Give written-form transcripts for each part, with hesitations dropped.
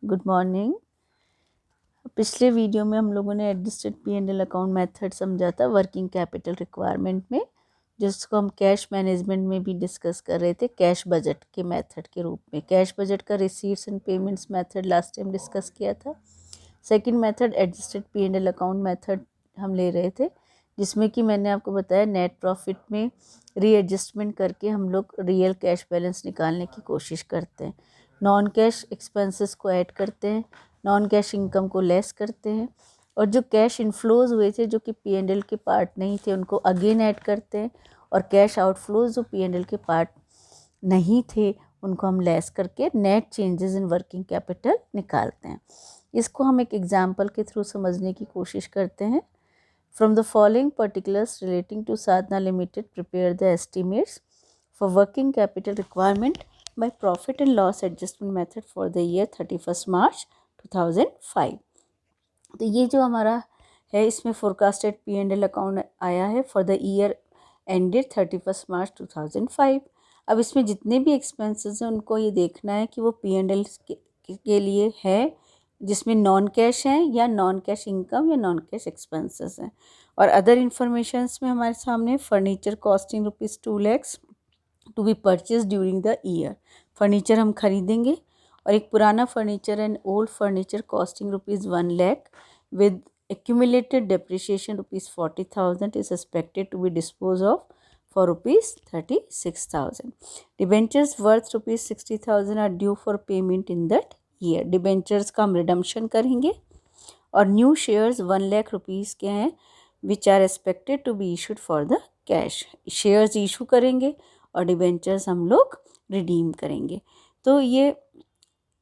Good morning. पिछले video में हम लोगों ने एडजस्टेड P&L अकाउंट मेथड समझा था वर्किंग कैपिटल रिक्वायरमेंट में, जिसको हम कैश मैनेजमेंट में भी डिस्कस कर रहे थे कैश बजट के मेथड के रूप में। कैश बजट का receipts and payments method last time discuss किया था। Second method adjusted P&L account method हम ले रहे थे, जिसमें कि मैंने आपको बताया नेट प्रॉफिट में रीएडजस्टमेंट करके हम लोग रियल कैश बैलेंस निकालने की कोशिश करते हैं। नॉन कैश एक्सपेंसेस को ऐड करते हैं, नॉन कैश इनकम को लेस करते हैं, और जो कैश इनफ्लोज हुए थे जो कि P&L के पार्ट नहीं थे उनको अगेन ऐड करते हैं, और कैश आउटफ्लोज जो P&L के पार्ट नहीं थे उनको हम लेस करके net changes in working capital निकालते हैं। इसको हम एक एग्जाम्पल के थ्रू समझने की कोशिश करते हैं। From the following particulars relating to Sadhana limited prepare the estimates for working capital requirement by profit and loss adjustment method for the year 31 March 2005। तो ये जो हमारा है इसमें फोरकास्टेड P&L अकाउंट आया है for the year ended 31 March 2005। अब इसमें जितने भी एक्सपेंसेस हैं उनको ये देखना है कि वो P&L के लिए है जिसमें नॉन कैश हैं या नॉन कैश इनकम या नॉन कैश एक्सपेंसेस हैं। और अदर इन्फॉर्मेशंस में हमारे सामने furniture costing ₹2 lakhs to be purchase during the year. Furniture हम खरीदेंगे और एक पुराना furniture and old furniture costing ₹1 lakh with accumulated depreciation ₹40,000 is expected to be disposed of for ₹36,000. Debentures worth ₹60,000 are due for payment in that year. Debentures का हम redemption करेंगे और new shares 1 lakh rupees के हैं which are expected to be issued for the cash. Shares issue करेंगे और debentures हम लोग रिडीम करेंगे। तो ये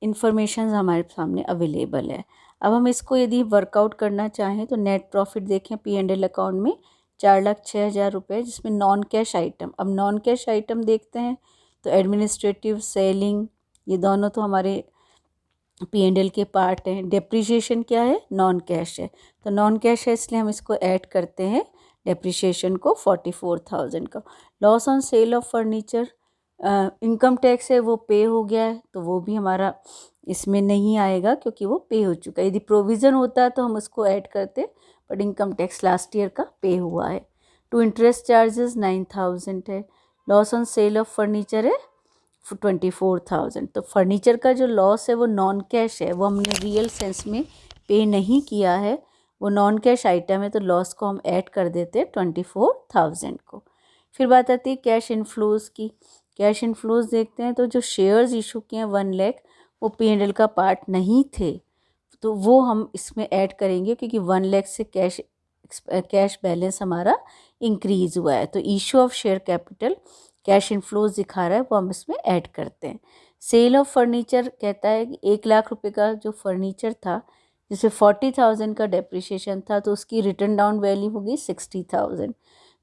इंफॉर्मेशन हमारे सामने अवेलेबल है। अब हम इसको यदि वर्कआउट करना चाहें तो नेट प्रॉफिट देखें P&L अकाउंट में 4,06,000 रुपये, जिसमें नॉन कैश आइटम। अब नॉन कैश आइटम देखते हैं तो एडमिनिस्ट्रेटिव, सेलिंग, ये दोनों तो हमारे P&L के पार्ट हैं। डेप्रिसिएशन क्या है? नॉन कैश है, तो नॉन कैश है इसलिए हम इसको ऐड करते हैं डेप्रिसिएशन को 44,000 का। Loss on sale of furniture, income tax है वो पे हो गया है तो वो भी हमारा इसमें नहीं आएगा क्योंकि वो पे हो चुका है। यदि प्रोविज़न होता तो हम उसको ऐड करते, but income tax last year का पे हुआ है। टू इंटरेस्ट चार्जेस 9,000 है। Loss on sale of furniture है 24,000। तो फर्नीचर का जो लॉस है वो नॉन कैश है, वो हमने रियल सेंस में पे नहीं किया है, वो नॉन कैश आइटम है, तो लॉस को हम ऐड कर देते हैं 24,000 को। फिर बात आती है कैश इनफ्लोज की। कैश इनफ्लोज देखते हैं तो जो शेयर्स इशू किए हैं 1 लाख वो P&L का पार्ट नहीं थे, तो वो हम इसमें ऐड करेंगे क्योंकि 1 लाख से कैश बैलेंस हमारा इंक्रीज़ हुआ है। तो issue of share capital cash inflows दिखा रहा है, वो हम इसमें ऐड करते हैं। सेल ऑफ फर्नीचर कहता है कि 1 लाख रुपए का जो फर्नीचर था जिसमें 40,000 का डेप्रिसिएशन था, तो उसकी रिटर्न डाउन वैल्यू होगी 60,000,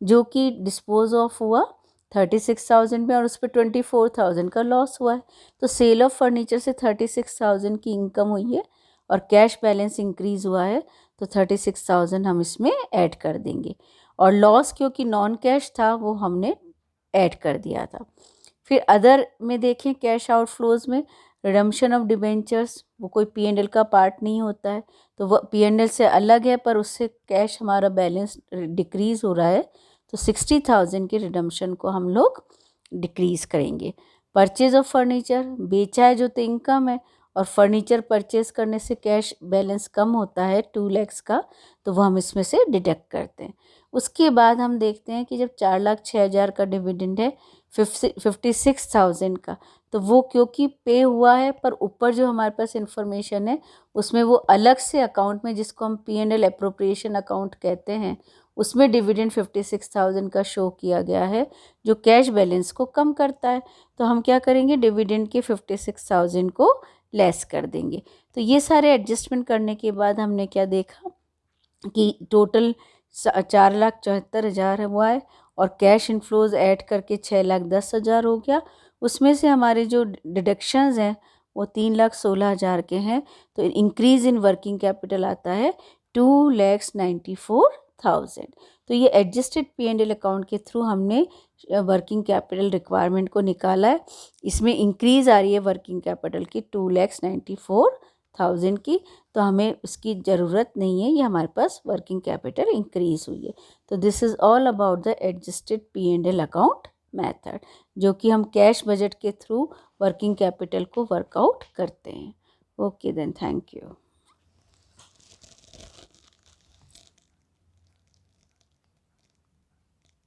जो कि डिस्पोज ऑफ हुआ 36,000 में और उस पर 24,000 का लॉस हुआ है। तो सेल ऑफ फर्नीचर से 36,000 की इनकम हुई है और कैश बैलेंस इंक्रीज़ हुआ है, तो 36,000 हम इसमें ऐड कर देंगे। और लॉस क्योंकि नॉन कैश था वो हमने ऐड कर दिया था। फिर अदर में देखें कैश आउटफ्लोज में रिडम्पशन ऑफ डिबेंचर्स, वो कोई P&L का पार्ट नहीं होता है, तो वो P&L से अलग है, पर उससे कैश हमारा बैलेंस डिक्रीज़ हो रहा है, तो 60,000 के रिडम्पशन को हम लोग डिक्रीज़ करेंगे। परचेज ऑफ फर्नीचर, बेचा है जो तो इनकम है, और फर्नीचर परचेज करने से कैश बैलेंस कम होता है 2 lakhs का, तो वो हम इसमें से डिडक्ट करते हैं। उसके बाद हम देखते हैं कि जब 4,06,000 का डिविडेंड है 56,000 का, तो वो क्योंकि पे हुआ है, पर ऊपर जो हमारे पास इंफॉर्मेशन है उसमें वो अलग से अकाउंट में, जिसको हम P&L अप्रोप्रिएशन अकाउंट कहते हैं, उसमें डिविडेंड 56,000 का शो किया गया है जो कैश बैलेंस को कम करता है। तो हम क्या करेंगे, डिविडेंड के 56,000 को लेस कर देंगे। तो ये सारे एडजस्टमेंट करने के बाद हमने क्या देखा कि टोटल 4,74,000 हुआ है और कैश इनफ्लोज ऐड करके 6,10,000 हो गया। उसमें से हमारे जो डिडक्शंस हैं वो 3,16,000 के हैं, तो इंक्रीज़ इन वर्किंग कैपिटल आता है 2,94,000। तो ये एडजस्टेड P&L अकाउंट के थ्रू हमने वर्किंग कैपिटल रिक्वायरमेंट को निकाला है। इसमें इंक्रीज़ आ रही है वर्किंग कैपिटल की 2,94,000 1000 की, तो हमें उसकी ज़रूरत नहीं है, ये हमारे पास वर्किंग कैपिटल इंक्रीज़ हुई है। तो this is all about the adjusted P&L account method, जो कि हम कैश बजट के थ्रू वर्किंग कैपिटल को वर्कआउट करते हैं। Okay then, thank you.